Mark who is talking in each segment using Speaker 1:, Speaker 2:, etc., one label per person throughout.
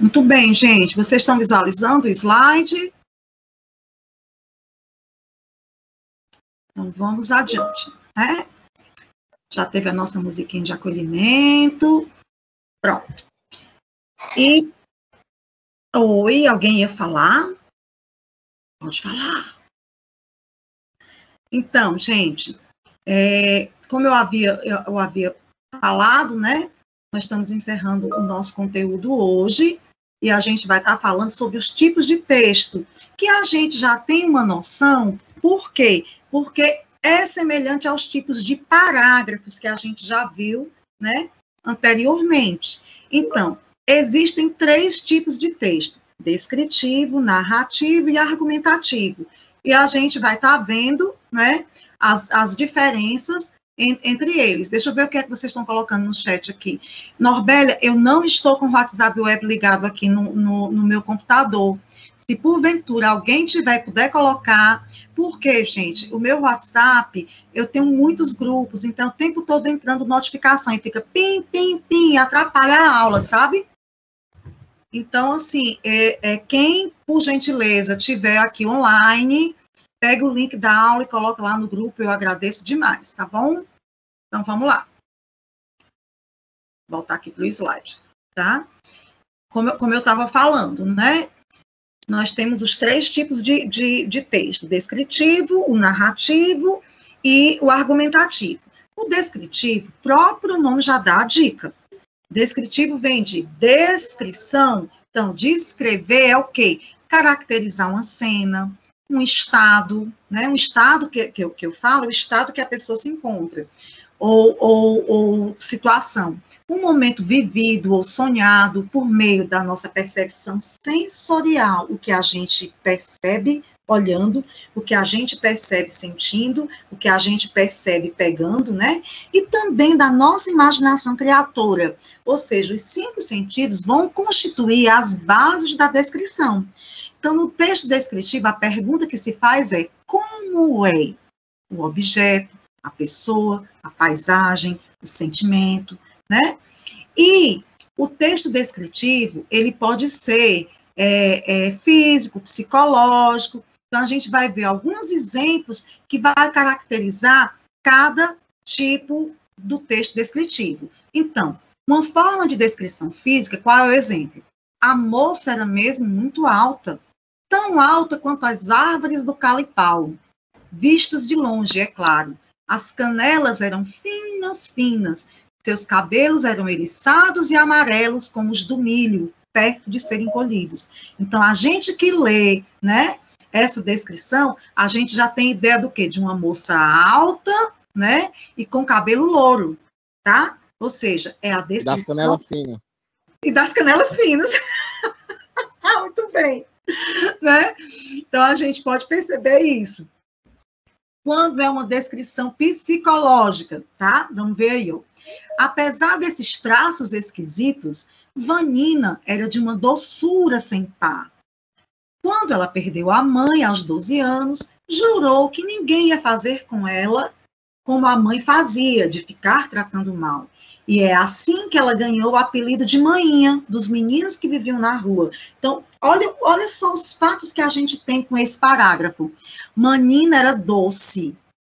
Speaker 1: Muito bem, gente. Vocês estão visualizando o slide? Então, vamos adiante, né? Já teve a nossa musiquinha de acolhimento. Pronto. E... Oi, alguém ia falar? Pode falar. Então, gente, como eu havia falado, né? Nós estamos encerrando o nosso conteúdo hoje e a gente vai estar falando sobre os tipos de texto, que a gente já tem uma noção. Por quê? Porque é semelhante aos tipos de parágrafos que a gente já viu, né, anteriormente. Então, existem 3 tipos de texto: descritivo, narrativo e argumentativo. E a gente vai estar vendo, né, as diferenças entre eles. Deixa eu ver o que é que vocês estão colocando no chat aqui. Norbélia, eu não estou com o WhatsApp Web ligado aqui no meu computador. Se porventura alguém tiver e puder colocar, porque, gente, o meu WhatsApp, eu tenho muitos grupos, então o tempo todo entrando notificação e fica pim, pim, pim, atrapalha a aula, sabe? Então, assim, quem, por gentileza, tiver aqui online, pega o link da aula e coloca lá no grupo, eu agradeço demais, tá bom? Então, vamos lá. Voltar aqui para o slide, tá? Como eu estava falando, né? Nós temos os 3 tipos de texto: descritivo, o narrativo e o argumentativo. O descritivo, o próprio nome já dá a dica. Descritivo vem de descrição. Então, descrever é o quê? Caracterizar uma cena, um estado, né? Um estado que eu falo, é o estado que a pessoa se encontra, ou situação. Um momento vivido ou sonhado por meio da nossa percepção sensorial, o que a gente percebe olhando, o que a gente percebe sentindo, o que a gente percebe pegando, né? E também da nossa imaginação criatora, ou seja, os 5 sentidos vão constituir as bases da descrição. Então, no texto descritivo, a pergunta que se faz é: como é o objeto, a pessoa, a paisagem, o sentimento, né? E o texto descritivo, ele pode ser físico, psicológico. Então, a gente vai ver alguns exemplos que vai caracterizar cada tipo do texto descritivo. Então, uma forma de descrição física, qual é o exemplo? A moça era mesmo muito alta, tão alta quanto as árvores do Calipau, vistas de longe, é claro. As canelas eram finas, finas. Seus cabelos eram eriçados e amarelos como os do milho, perto de serem colhidos. Então, a gente que lê, né, essa descrição, a gente já tem ideia do quê? De uma moça alta, né, e com cabelo louro, tá? Ou seja, é a descrição...
Speaker 2: E das canelas finas.
Speaker 1: E das canelas finas. Muito bem. Né? Então, a gente pode perceber isso. Quando é uma descrição psicológica, tá? Vamos ver aí, ó. Apesar desses traços esquisitos, Vanina era de uma doçura sem par. Quando ela perdeu a mãe aos 12 anos, jurou que ninguém ia fazer com ela como a mãe fazia, de ficar tratando mal. E é assim que ela ganhou o apelido de Maninha, dos meninos que viviam na rua. Então, olha só os fatos que a gente tem com esse parágrafo. Manina era doce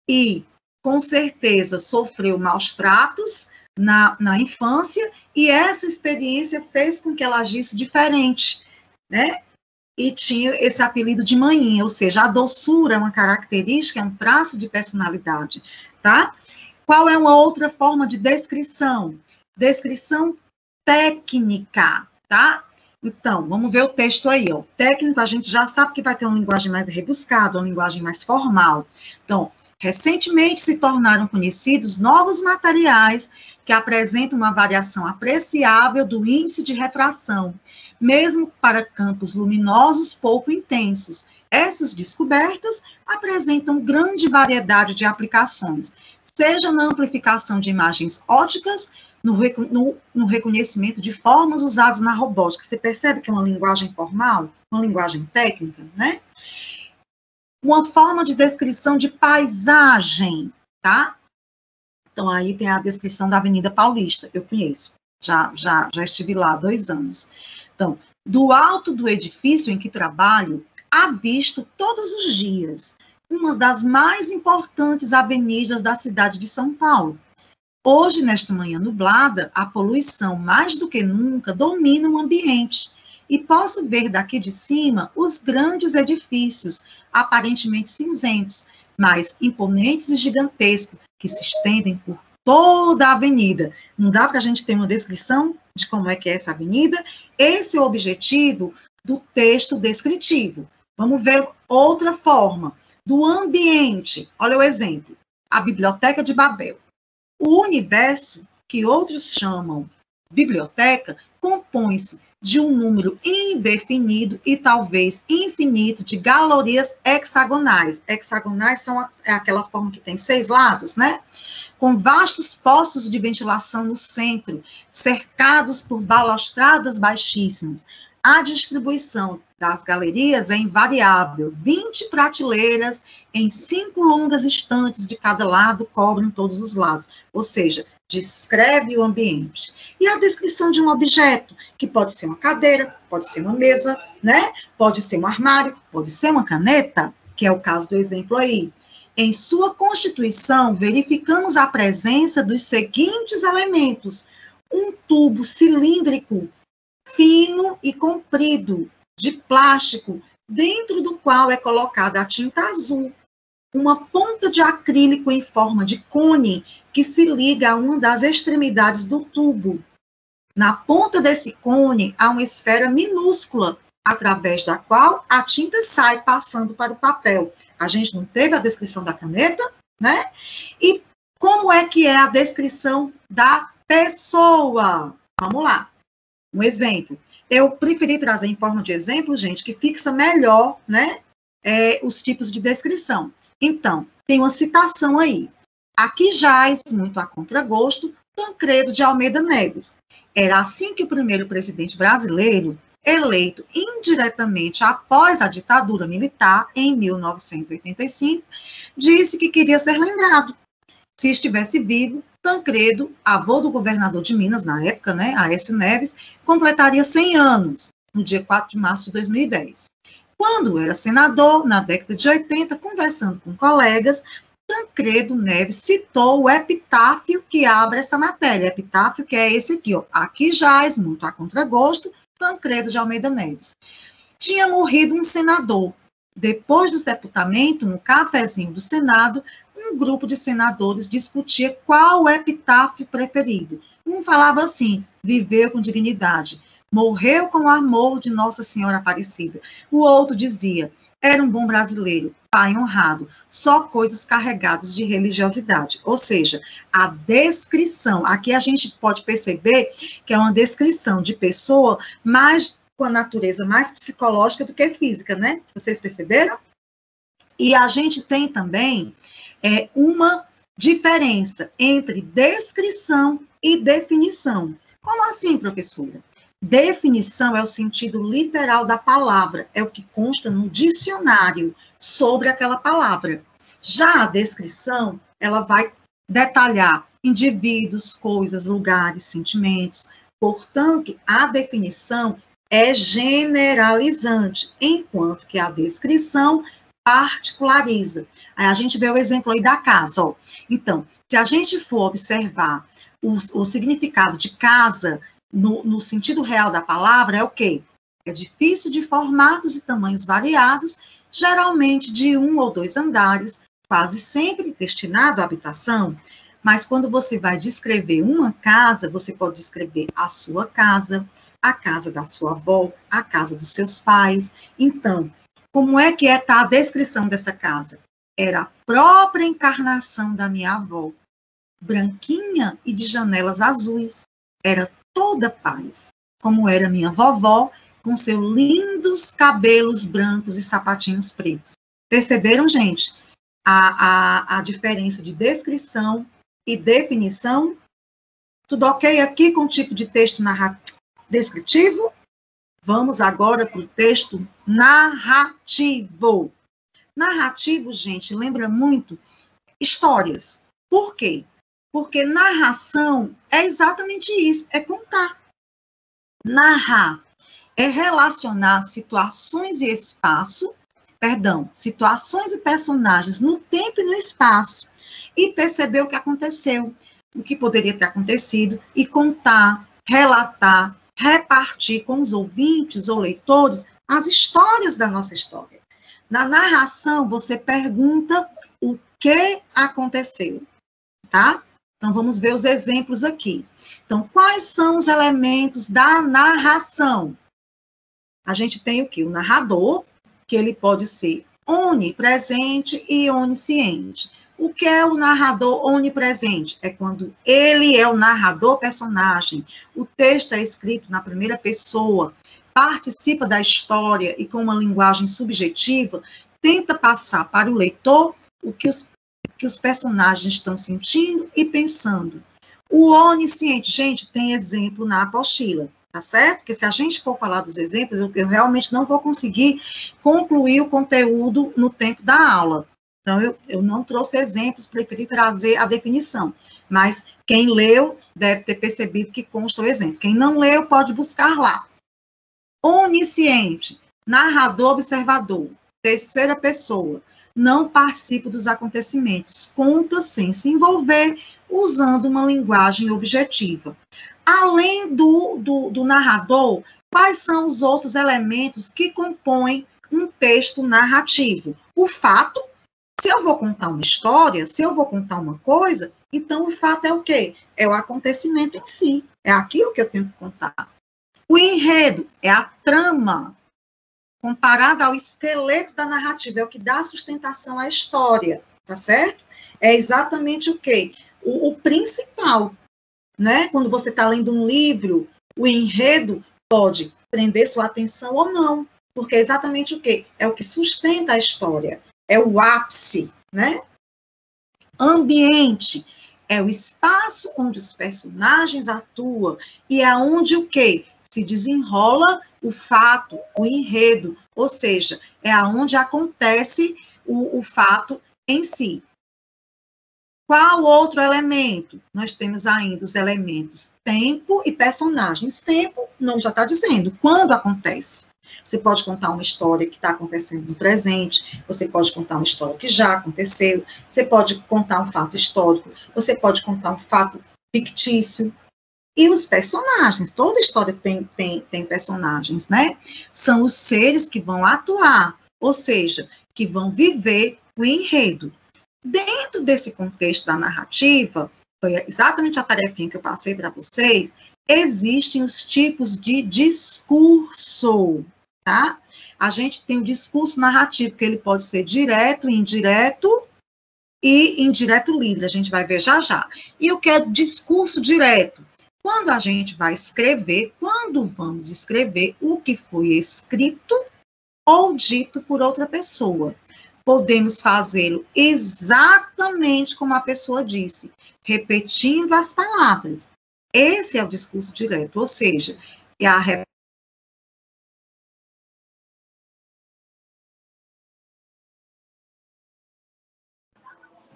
Speaker 1: e, com certeza, sofreu maus tratos na infância, e essa experiência fez com que ela agisse diferente, né? E tinha esse apelido de Maninha, ou seja, a doçura é uma característica, é um traço de personalidade, tá? Qual é uma outra forma de descrição? Descrição técnica, tá? Então, vamos ver o texto aí, ó. Técnico, a gente já sabe que vai ter uma linguagem mais rebuscada, uma linguagem mais formal. Então, recentemente se tornaram conhecidos novos materiais que apresentam uma variação apreciável do índice de refração, mesmo para campos luminosos pouco intensos. Essas descobertas apresentam grande variedade de aplicações, seja na amplificação de imagens ópticas, no reconhecimento de formas usadas na robótica. Você percebe que é uma linguagem formal, uma linguagem técnica, né? Uma forma de descrição de paisagem, tá? Então, aí tem a descrição da Avenida Paulista, eu conheço, já estive lá há 2 anos. Então, do alto do edifício em que trabalho, avisto todos os dias uma das mais importantes avenidas da cidade de São Paulo. Hoje, nesta manhã nublada, a poluição, mais do que nunca, domina o ambiente. E posso ver daqui de cima os grandes edifícios, aparentemente cinzentos, mas imponentes e gigantescos, que se estendem por toda a avenida. Não dá para a gente ter uma descrição de como é que é essa avenida? Esse é o objetivo do texto descritivo. Vamos ver outra forma, do ambiente. Olha o exemplo, a Biblioteca de Babel. O universo, que outros chamam biblioteca, compõe-se de um número indefinido e talvez infinito de galerias hexagonais. Hexagonais é aquela forma que tem 6 lados, né? Com vastos postos de ventilação no centro, cercados por balustradas baixíssimas. A distribuição das galerias é invariável. 20 prateleiras em 5 longas estantes de cada lado cobrem todos os lados. Ou seja, descreve o ambiente. E a descrição de um objeto, que pode ser uma cadeira, pode ser uma mesa, né? Pode ser um armário, pode ser uma caneta, que é o caso do exemplo aí. Em sua constituição, verificamos a presença dos seguintes elementos: um tubo cilíndrico, fino e comprido, de plástico, dentro do qual é colocada a tinta azul, uma ponta de acrílico em forma de cone que se liga a uma das extremidades do tubo. Na ponta desse cone há uma esfera minúscula, através da qual a tinta sai passando para o papel. A gente não teve a descrição da caneta, né? E como é que é a descrição da pessoa? Vamos lá. Um exemplo. Eu preferi trazer em forma de exemplo, gente, que fixa melhor, né, os tipos de descrição. Então, tem uma citação aí. Aqui jaz, muito a contragosto, Tancredo de Almeida Neves. Era assim que o primeiro presidente brasileiro, eleito indiretamente após a ditadura militar, em 1985, disse que queria ser lembrado. Se estivesse vivo, Tancredo, avô do governador de Minas na época, né, Aécio Neves, completaria 100 anos, no dia 4 de março de 2010. Quando era senador, na década de 80, conversando com colegas, Tancredo Neves citou o epitáfio que abre essa matéria. Epitáfio que é esse aqui, ó. Aqui jaz, muito a contragosto, Tancredo de Almeida Neves. Tinha morrido um senador. Depois do sepultamento, no cafezinho do Senado, um grupo de senadores discutia qual o epitáfio preferido. Um falava assim: viveu com dignidade, morreu com o amor de Nossa Senhora Aparecida. O outro dizia: era um bom brasileiro, pai honrado, só coisas carregadas de religiosidade. Ou seja, a descrição, aqui a gente pode perceber que é uma descrição de pessoa mais com a natureza mais psicológica do que física, né? Vocês perceberam? E a gente tem também uma diferença entre descrição e definição. Como assim, professora? Definição é o sentido literal da palavra, é o que consta no dicionário sobre aquela palavra. Já a descrição, ela vai detalhar indivíduos, coisas, lugares, sentimentos. Portanto, a definição é generalizante, enquanto que a descrição particulariza. Aí a gente vê o exemplo aí da casa. Ó. Então, se a gente for observar o significado de casa no sentido real da palavra, é o quê? É edifício de formatos e tamanhos variados, geralmente de 1 ou 2 andares, quase sempre destinado à habitação. Mas quando você vai descrever uma casa, você pode descrever a sua casa, a casa da sua avó, a casa dos seus pais. Então, como é que está a descrição dessa casa? Era a própria encarnação da minha avó, branquinha e de janelas azuis. Era toda paz, como era minha vovó, com seus lindos cabelos brancos e sapatinhos pretos. Perceberam, gente, a diferença de descrição e definição? Tudo ok aqui com o tipo de texto descritivo? Vamos agora para o texto narrativo. Narrativo, gente, lembra muito histórias. Por quê? Porque narração é exatamente isso, é contar. Narrar. é relacionar situações e situações e personagens no tempo e no espaço, e perceber o que aconteceu, o que poderia ter acontecido, e contar, relatar, repartir com os ouvintes ou leitores as histórias da nossa história. Na narração, você pergunta o que aconteceu, tá? Então, vamos ver os exemplos aqui. Então, quais são os elementos da narração? A gente tem o quê? O narrador, que ele pode ser onipresente e onisciente. O que é o narrador onipresente? É quando ele é o narrador personagem, o texto é escrito na primeira pessoa, participa da história e com uma linguagem subjetiva, tenta passar para o leitor o que os personagens estão sentindo e pensando. O onisciente, gente, tem exemplo na apostila, tá certo? Porque se a gente for falar dos exemplos, eu realmente não vou conseguir concluir o conteúdo no tempo da aula. Então, eu não trouxe exemplos, preferi trazer a definição. Mas quem leu deve ter percebido que consta o exemplo. Quem não leu pode buscar lá. Onisciente, narrador observador, terceira pessoa, não participa dos acontecimentos, conta sem se envolver, usando uma linguagem objetiva. Além do narrador, quais são os outros elementos que compõem um texto narrativo? O fato, se eu vou contar uma história, se eu vou contar uma coisa, então o fato é o quê? É o acontecimento em si, é aquilo que eu tenho que contar. O enredo é a trama, comparada ao esqueleto da narrativa, é o que dá sustentação à história, tá certo? É exatamente o quê? O principal, né? Quando você está lendo um livro, o enredo pode prender sua atenção ou não, porque é exatamente o quê? É o que sustenta a história, é o ápice, né? Ambiente é o espaço onde os personagens atuam e é onde o quê? Se desenrola o fato, o enredo, ou seja, é aonde acontece o fato em si. Qual outro elemento? Nós temos ainda os elementos tempo e personagens. Tempo, não já está dizendo, quando acontece. Você pode contar uma história que está acontecendo no presente, você pode contar uma história que já aconteceu, você pode contar um fato histórico, você pode contar um fato fictício. E os personagens, toda história tem personagens, né? São os seres que vão atuar, ou seja, que vão viver o enredo. Dentro desse contexto da narrativa, foi exatamente a tarefinha que eu passei para vocês, existem os tipos de discurso, tá? A gente tem o discurso narrativo, que ele pode ser direto, indireto e indireto livre, a gente vai ver já já. E o que é discurso direto? Quando a gente vai escrever, quando vamos escrever o que foi escrito ou dito por outra pessoa. Podemos fazê-lo exatamente como a pessoa disse, repetindo as palavras. Esse é o discurso direto, ou seja, é a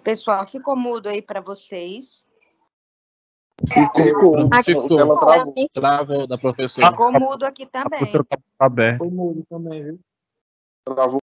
Speaker 2: Pessoal, ficou mudo aí para vocês?
Speaker 3: Ficou.
Speaker 4: Ficou.
Speaker 3: Travou da professora.
Speaker 2: Ficou mudo aqui também.
Speaker 4: A professora está aberta.
Speaker 3: Ficou mudo também, viu? Travou.